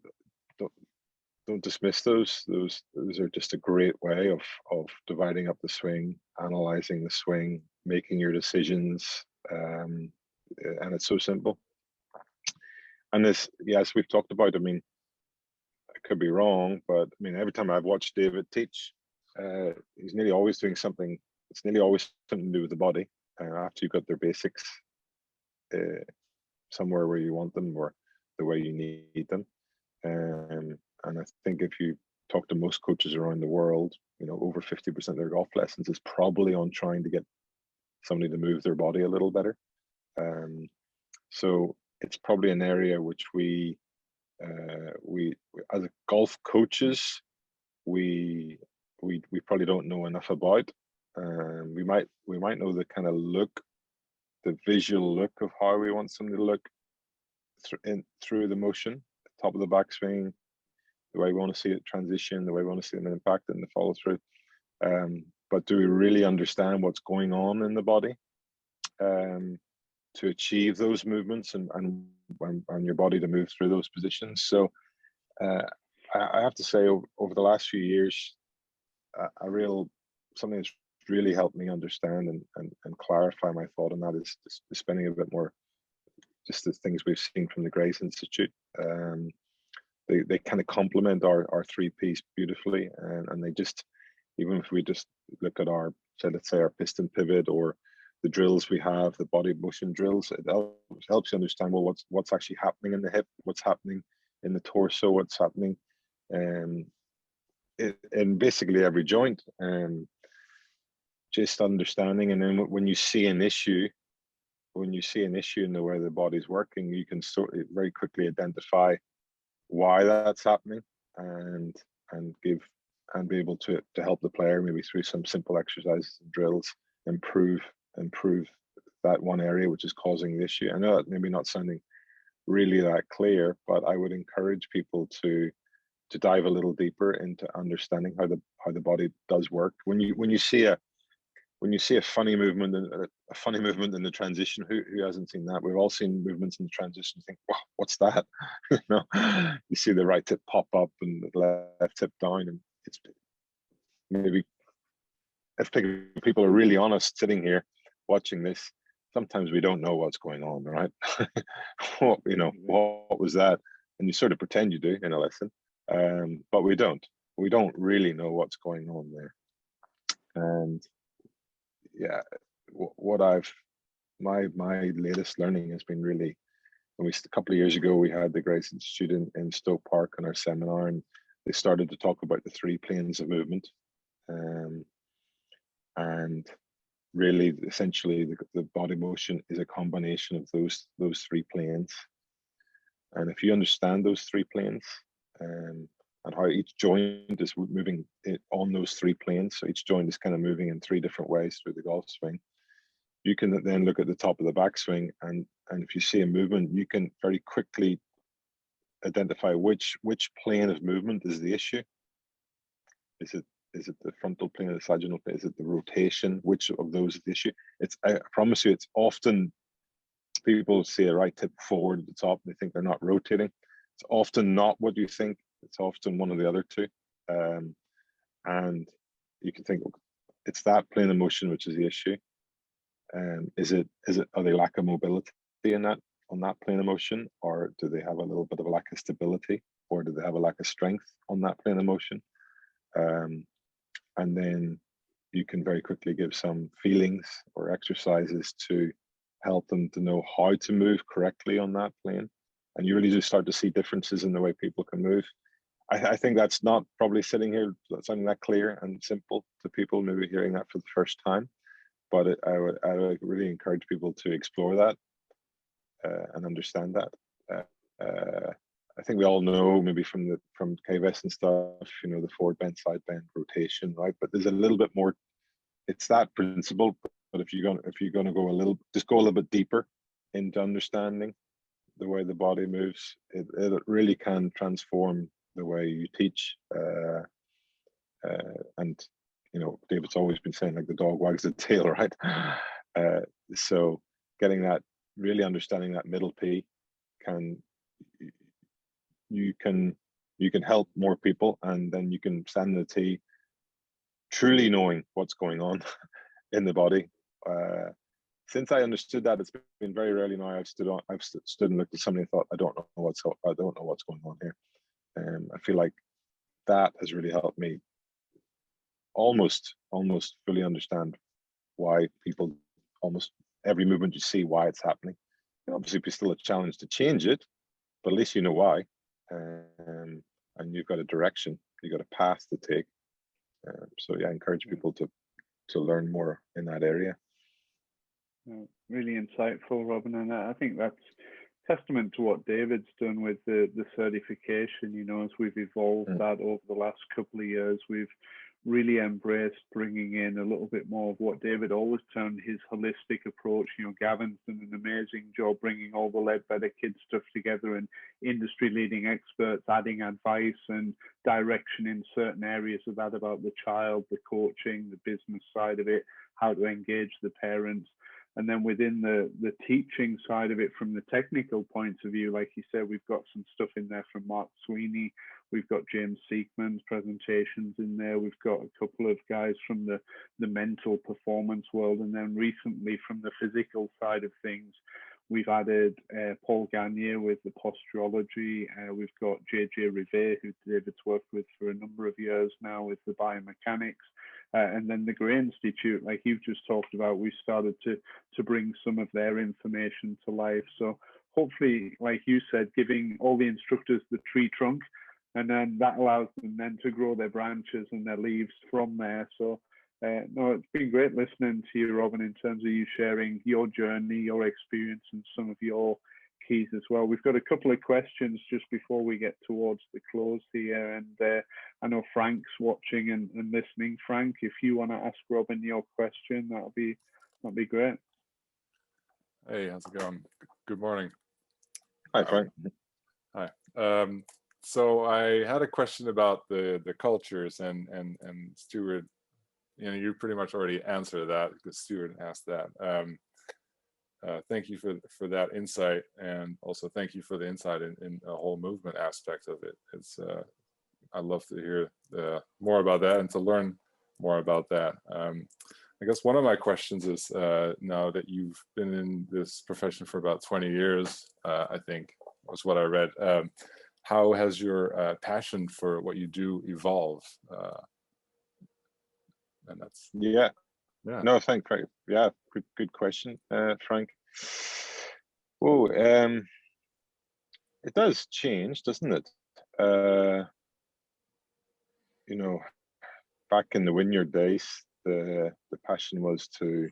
don't dismiss those. Those are just a great way of dividing up the swing, analyzing the swing, making your decisions, and it's so simple. And this, yes, we've talked about, I mean, I could be wrong, but I mean, every time I've watched David teach, he's nearly always doing something, it's nearly always something to do with the body, after you've got their basics somewhere where you want them or the way you need them. And I think if you talk to most coaches around the world, over 50% of their golf lessons is probably on trying to get somebody to move their body a little better. So it's probably an area which we as golf coaches, we probably don't know enough about. We might know the kind of look, the visual look of how we want something to look through the motion, top of the backswing, the way we want to see it transition, the way we want to see it impact and the follow through. But do we really understand what's going on in the body to achieve those movements and your body to move through those positions? So I have to say, over the last few years, something that's really helped me understand and clarify my thought on that is spending a bit more, just the things we've seen from the Grace Institute. They kind of complement our three Ps beautifully, and they just, even if we just look at let's say our piston pivot or the drills we have, the body motion drills, it helps you understand, well, what's actually happening in the hip, what's happening in the torso, what's happening in basically every joint, and just understanding. And then when you see an issue in the way the body's working, you can very quickly identify why that's happening and be able to help the player, maybe through some simple exercises and drills, improve that one area which is causing the issue. I know that maybe not sounding really that clear, but I would encourage people to dive a little deeper into understanding how the body does work. When you see a funny movement in the transition, who hasn't seen that? We've all seen movements in the transition. Think, wow, what's that? You see the right tip pop up and the left tip down, and it's maybe, if people are really honest sitting here watching this, sometimes we don't know what's going on, right? What was that? And you sort of pretend you do in a lesson, but we don't really know what's going on there. And yeah, my latest learning has been really, a couple of years ago, we had the Grace Institute in Stoke Park on our seminar, and they started to talk about the three planes of movement. And really, essentially, the body motion is a combination of those three planes. And if you understand those three planes, and how each joint is moving on those 3 planes. So each joint is kind of moving in 3 different ways through the golf swing. You can then look at the top of the backswing, and if you see a movement, you can very quickly identify which plane of movement is the issue. Is it the frontal plane or the sagittal plane? Is it the rotation? Which of those is the issue? I promise you, it's often people see a right tip forward at the top. They think they're not rotating. It's often not what you think. It's often one of the other 2. And you can think, it's that plane of motion which is the issue. Are they lack of mobility on that plane of motion, or do they have a little bit of a lack of stability, or do they have a lack of strength on that plane of motion? And then you can very quickly give some feelings or exercises to help them to know how to move correctly on that plane. And you really do start to see differences in the way people can move. I think that's not probably sitting here sounding that clear and simple to people maybe hearing that for the first time, but I would really encourage people to explore that and understand that. I think we all know maybe from KVS and stuff, the forward bend, side bend, rotation, right? But there's a little bit more. It's that principle, but if you're going to go a little bit deeper into understanding the way the body moves, it really can transform the way you teach. And David's always been saying, like, the dog wags the tail, right? So getting that, really understanding that middle P, you can help more people, and then you can stand in the tee truly knowing what's going on in the body. Since I understood that, it's been very rarely now I've stood and looked at somebody and thought, I don't know what's going on here. I feel like that has really helped me almost fully understand why people, almost every movement you see, why it's happening. And obviously, it's still a challenge to change it, but at least you know why, and you've got a direction, you've got a path to take. So yeah, I encourage people to learn more in that area. Really insightful, Robin, and I think that's testament to what David's done with the certification. As we've evolved that over the last couple of years, we've really embraced bringing in a little bit more of what David always termed his holistic approach. Gavin's done an amazing job bringing all the Leadbetter kids stuff together, and industry-leading experts adding advice and direction in certain areas of that, about the child, the coaching, the business side of it, how to engage the parents. And then within the teaching side of it, from the technical point of view, like you said, we've got some stuff in there from Mark Sweeney. We've got James Seekman's presentations in there. We've got a couple of guys from the mental performance world. And then recently from the physical side of things, we've added Paul Gagne with the posturology. We've got JJ Rivet, who David's worked with for a number of years now, with the biomechanics. And then the Gray Institute, like you've just talked about, we started to bring some of their information to life. So hopefully, like you said, giving all the instructors the tree trunk, and then that allows them then to grow their branches and their leaves from there. So no, it's been great listening to you, Robin, in terms of you sharing your journey, your experience, and some of your keys as well. We've got a couple of questions just before we get towards the close here, and I know Frank's watching and listening. Frank, if you want to ask Robin your question, that'll be great. Hey, how's it going? Good morning. Hi, Frank. Hi. So I had a question about the cultures, and Stuart, you pretty much already answered that because Stuart asked that. Thank you for that insight, and also thank you for the insight in a whole movement aspect of it. It's I'd love to hear more about that and to learn more about that. I guess one of my questions is, now that you've been in this profession for about 20 years, I think was what I read. How has your passion for what you do evolved? And that's yeah. No, thank you. Yeah, good question, Frank. Oh, it does change, doesn't it? Back in the Wynyard days, the passion was to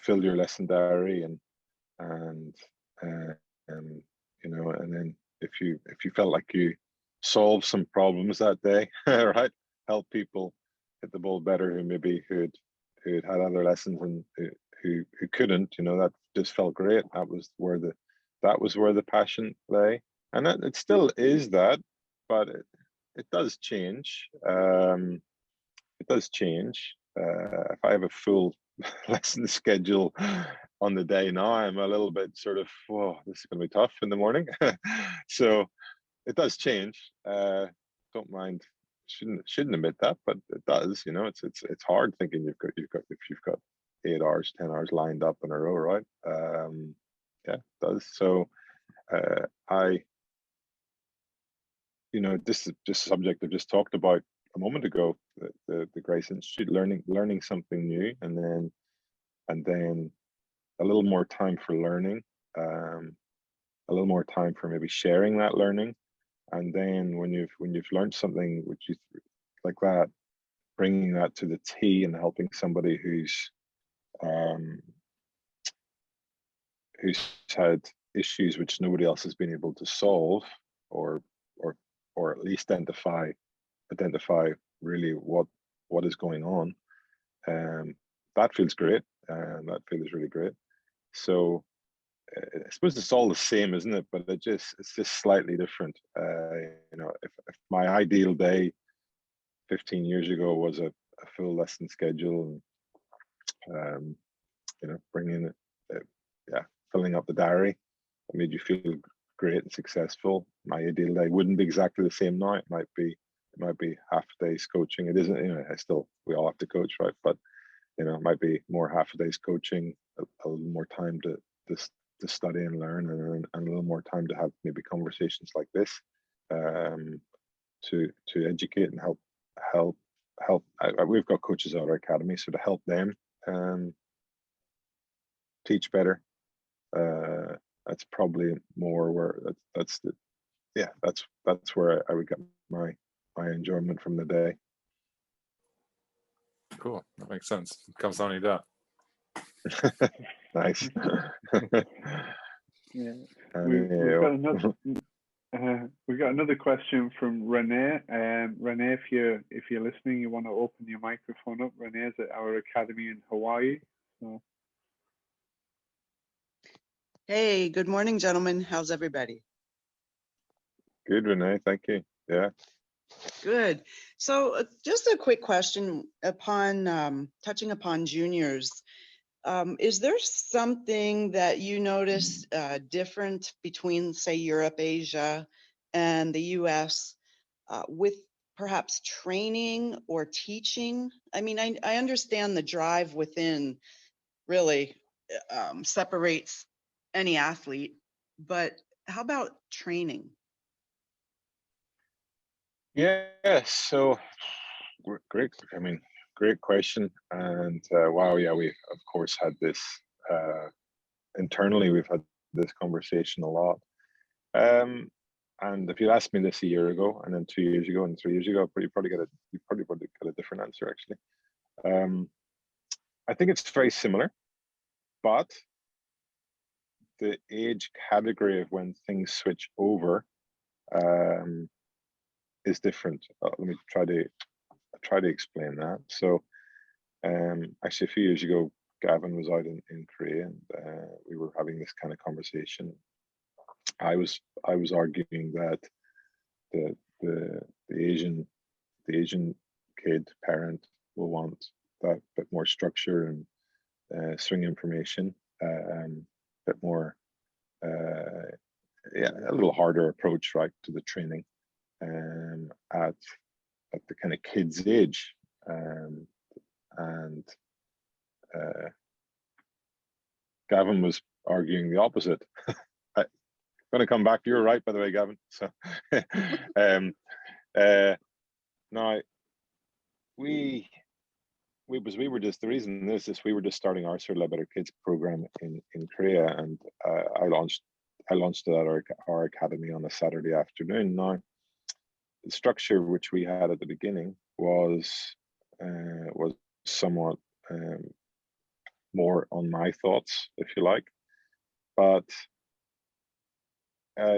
fill your lesson diary, and then if you felt like you solve some problems that day, right? Help people hit the ball better who'd had other lessons and who couldn't. You know, that just felt great. That was where the passion lay, and it still is that, but it does change. It does change. If I have a full lesson schedule on the day now, I'm a little bit sort of, whoa, this is going to be tough in the morning. So it does change. Don't mind, shouldn't admit that, but it does. You know, it's hard thinking if you've got 8 hours, 10 hours lined up in a row, right? Yeah, it does. So you know, this is just a subject I just talked about a moment ago, the Grace Institute, learning something new, and then a little more time for learning, a little more time for maybe sharing that learning, and then when you've learned something which you like that, bringing that to the T and helping somebody who's had issues which nobody else has been able to solve, or at least identify really what is going on. That feels great, and that feels really great. So I suppose it's all the same, isn't it? But it's just slightly different. You know, if my ideal day 15 years ago was a full lesson schedule, and you know, bringing filling up the diary, it made you feel great and successful. My ideal day wouldn't be exactly the same now. It might be half a day's coaching. It isn't, you know, we all have to coach, right? But you know, it might be more half a day's coaching, a little more time to study and learn, and a little more time to have maybe conversations like this, to educate and help. We've got coaches at our academy, so to help them teach better. That's probably more where that's where I would get my enjoyment from the day. Cool, that makes sense. It comes down to that. Nice. Yeah, we've got another question from Renee. Renee, if you're listening, you want to open your microphone up. Renee's at our academy in Hawaii. So. Hey, good morning, gentlemen. How's everybody? Good, Renee. Thank you. Yeah. Good. So just a quick question upon touching upon juniors. Is there something that you notice different between, say, Europe, Asia, and the US with perhaps training or teaching? I mean, I understand the drive within really separates any athlete, but how about training? Yeah, so great. I mean, great question. And wow, yeah, we of course had this internally. We've had this conversation a lot. And if you asked me this a year ago, and then 2 years ago, and 3 years ago, you probably get a different answer actually. I think it's very similar, but the age category of when things switch over is different. Let me try to explain that. So actually a few years ago, Gavin was out in Korea, and we were having this kind of conversation. I was arguing that the Asian kid parent will want that bit more structure and swing information, bit more a little harder approach, right, to the training at the kind of kid's age, and Gavin was arguing the opposite. I'm going to come back. You're right, by the way, Gavin. So now we were just, the reason is we were just starting our sort of Leadbetter Kids program in Korea, and I launched it at our academy on a Saturday afternoon. Now, the structure which we had at the beginning was somewhat more on my thoughts, if you like, but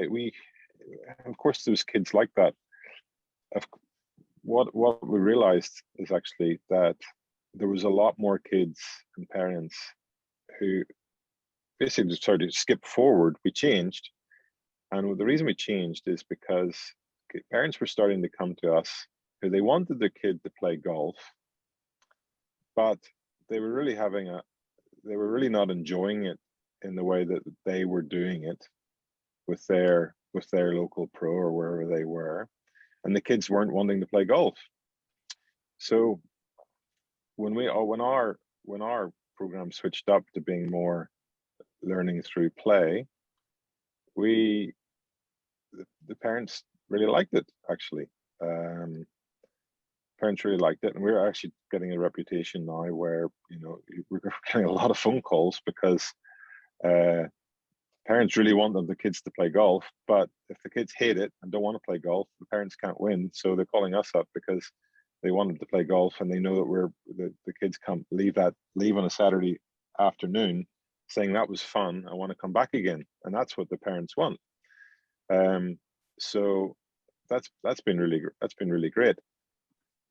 we, of course, there's kids like that. what we realized is actually that there was a lot more kids and parents who basically just started to skip forward. We changed, and the reason we changed is because parents were starting to come to us who they wanted their kid to play golf, but they were really not enjoying it in the way that they were doing it with their local pro or wherever they were, and the kids weren't wanting to play golf. So when our program switched up to being more learning through play, the parents really liked it, actually. Parents really liked it, and we're actually getting a reputation now where, we're getting a lot of phone calls because parents really want the kids to play golf, but if the kids hate it and don't want to play golf, the parents can't win, so they're calling us up because they want them to play golf, and they know that the kids can't leave on a Saturday afternoon saying that was fun, I want to come back again, and that's what the parents want. So that's been really great.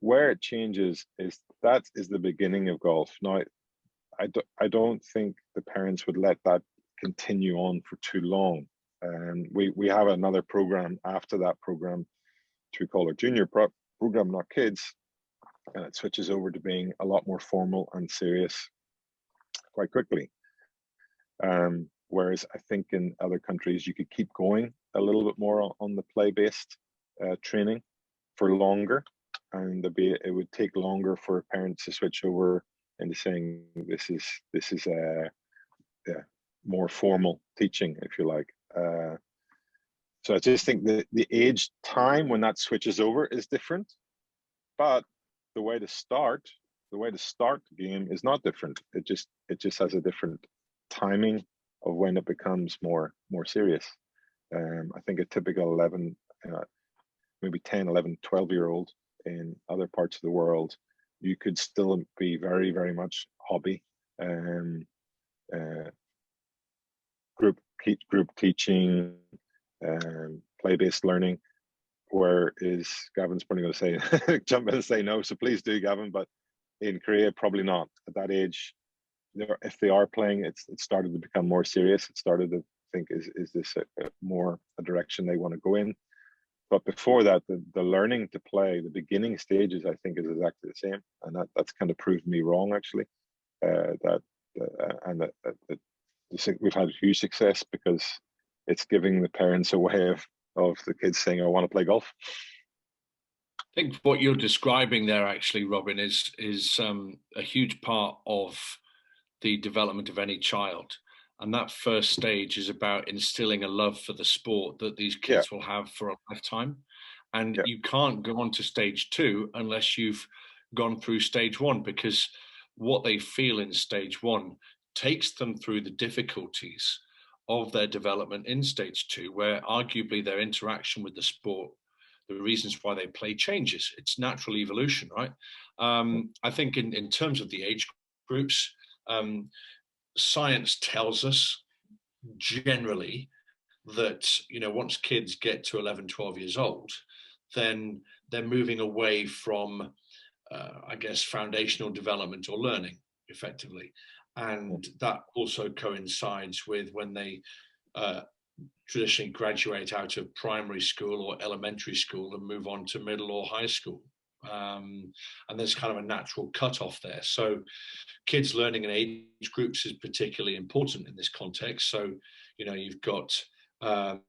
Where it changes is that is the beginning of golf. Now, I don't think the parents would let that continue on for too long. We have another program after that program, which we call our junior program, not kids, and it switches over to being a lot more formal and serious quite quickly. Whereas I think in other countries you could keep going a little bit more on the play-based training for longer, and it would take longer for parents to switch over into saying this is more formal teaching, if you like. So I just think the age time when that switches over is different, but the way to start the game is not different. It just has a different timing of when it becomes more serious. I think a typical 11, maybe 10, 11, 12-year-old in other parts of the world, you could still be very, very much hobby, group teaching, play-based learning. Where is Gavin's probably going to say jump in and say no, so please do, Gavin. But in Korea, probably not at that age. If they are playing, it started to become more serious. It started to think, is this more a direction they want to go in? But before that, the learning to play, the beginning stages, I think, is exactly the same, and that's kind of proved me wrong, actually. We've had huge success because it's giving the parents a way of the kids saying, I want to play golf. I think what you're describing there, actually, Robin, is a huge part of the development of any child. And that first stage is about instilling a love for the sport that these kids will have for a lifetime. And you can't go on to stage 2 unless you've gone through stage 1, because what they feel in stage 1 takes them through the difficulties of their development in stage 2, where arguably their interaction with the sport, the reasons why they play, changes. It's natural evolution, right? I think in terms of the age groups, science tells us generally that, once kids get to 11, 12 years old, then they're moving away from, I guess, foundational development or learning, effectively. And that also coincides with when they traditionally graduate out of primary school or elementary school and move on to middle or high school. And there's kind of a natural cutoff there. So kids learning in age groups is particularly important in this context. So, you've got 4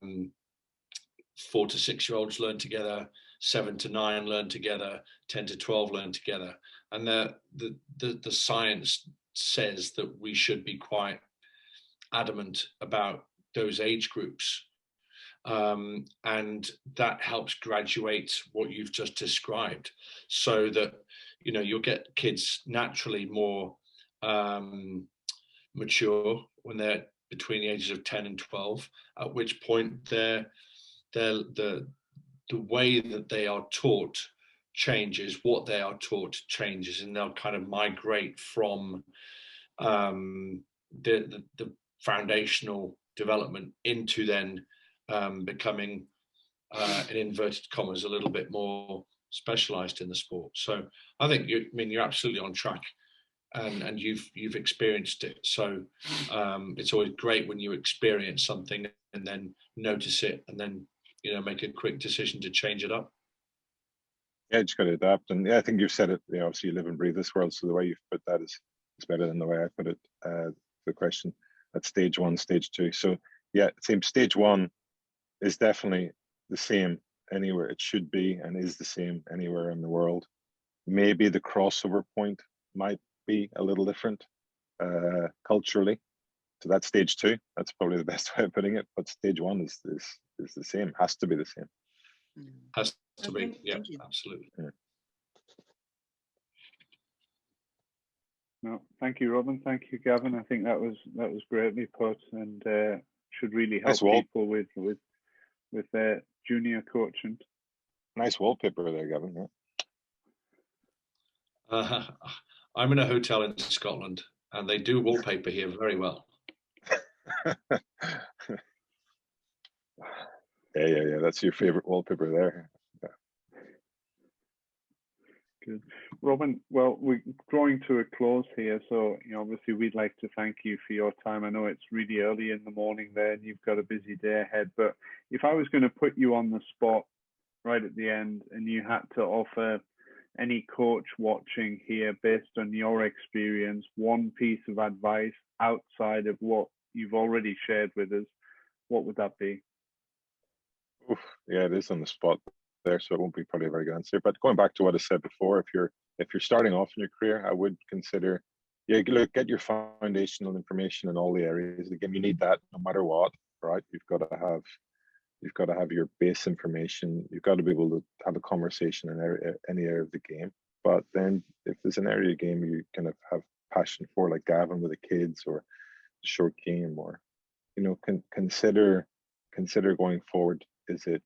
to 6-year-olds learn together, 7 to 9 learn together, 10 to 12 learn together. And the science says that we should be quite adamant about those age groups. And that helps graduate what you've just described, so that you'll get kids naturally more mature when they're between the ages of 10 and 12, at which point the way that they are taught changes, what they are taught changes, and they'll kind of migrate from the foundational development into then becoming in inverted commas, a little bit more specialized in the sport. So I think you're absolutely on track, and you've experienced it. So it's always great when you experience something and then notice it, and then make a quick decision to change it up. Yeah, just got to adapt. And yeah, I think you've said it. Obviously you live and breathe this world, so the way you've put that is better than the way I put it. The question at stage 1, stage 2. So yeah, it seems stage 1 is definitely the same anywhere. It should be and is the same anywhere in the world. Maybe the crossover point might be a little different culturally. So that's stage 2. That's probably the best way of putting it. But stage 1 is the same. Has to be the same. Has to be. Yeah, absolutely. Yeah. No, thank you, Robin. Thank you, Gavin. I think that was greatly put, and should really help people with their junior coaching. Nice wallpaper there, Gavin. Yeah. I'm in a hotel in Scotland, and they do wallpaper here very well. Yeah. That's your favorite wallpaper there. Good. Robin, well, we're drawing to a close here, so obviously we'd like to thank you for your time. I know it's really early in the morning there and you've got a busy day ahead, but if I was going to put you on the spot right at the end and you had to offer any coach watching here, based on your experience, one piece of advice outside of what you've already shared with us, what would that be? Oof, yeah, it is on the spot there, so it won't be probably a very good answer. But going back to what I said before, if you're starting off in your career, I would consider, get your foundational information in all the areas. Again, you need that no matter what, right? You've got to have your base information. You've got to be able to have a conversation in any area of the game. But then if there's an area of the game you kind of have passion for, like Gavin with the kids, or the short game, or consider going forward. Is it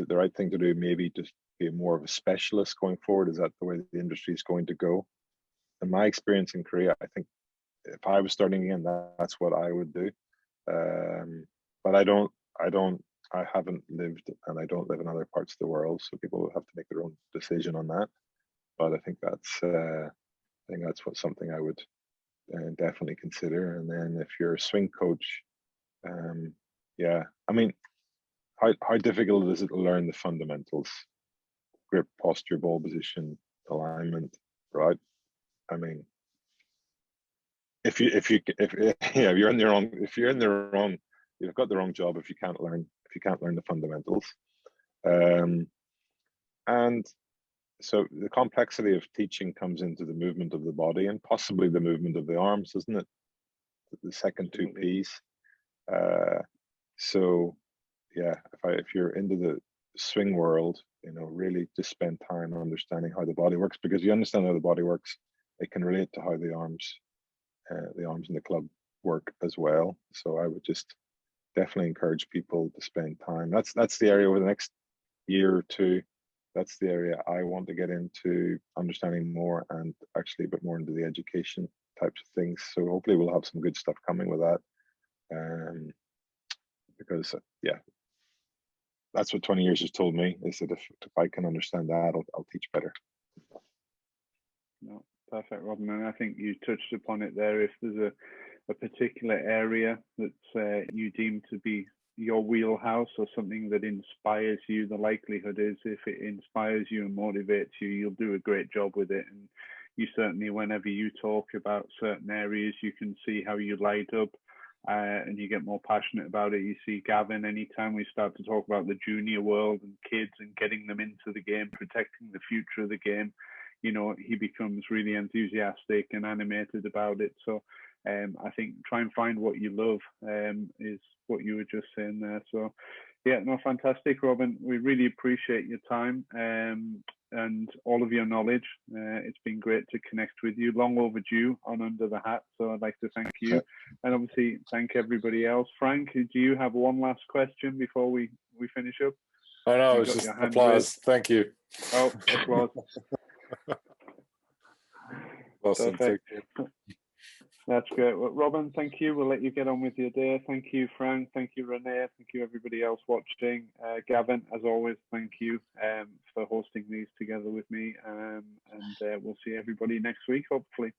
the right thing to do? Maybe just be more of a specialist going forward. Is that the way the industry is going to go? In my experience in Korea, I think if I was starting again, that's what I would do. But I haven't lived, and I don't live in other parts of the world, so people will have to make their own decision on that. But I think that's something I would definitely consider. And then if you're a swing coach, I mean, how difficult is it to learn the fundamentals? Grip, posture, ball position, alignment, right? I mean, if you're in the wrong, you've got the wrong job if you can't learn the fundamentals. And so the complexity of teaching comes into the movement of the body and possibly the movement of the arms, isn't it? The second two P's. So yeah, if you're into the swing world, really just spend time understanding how the body works, because you understand how the body works, it can relate to how the arms in the club work as well. So I would just definitely encourage people to spend time. That's the area over the next year or two. That's the area I want to get into, understanding more, and actually a bit more into the education types of things. So hopefully we'll have some good stuff coming with that. Because that's what 20 years has told me, is that if I can understand that, I'll teach better. No, perfect, Robin. And I think you touched upon it there. If there's a particular area that you deem to be your wheelhouse, or something that inspires you, the likelihood is, if it inspires you and motivates you, you'll do a great job with it. And you certainly, whenever you talk about certain areas, you can see how you light up. And you get more passionate about it. You see Gavin, anytime we start to talk about the junior world and kids and getting them into the game, protecting the future of the game, he becomes really enthusiastic and animated about it. So I think try and find what you love is what you were just saying there. So yeah, no, fantastic, Robin. We really appreciate your time and all of your knowledge. It's been great to connect with you. Long overdue on Under the Hat, so I'd like to thank you, and obviously thank everybody else. Frank, do you have one last question before we finish up? Oh no, it's just applause. Thank you. Oh, applause. Awesome. Perfect. That's great. Well, Robin, thank you. We'll let you get on with your day. Thank you, Frank. Thank you, Renee. Thank you, everybody else watching. Gavin, as always, thank you for hosting these together with me. And we'll see everybody next week, hopefully.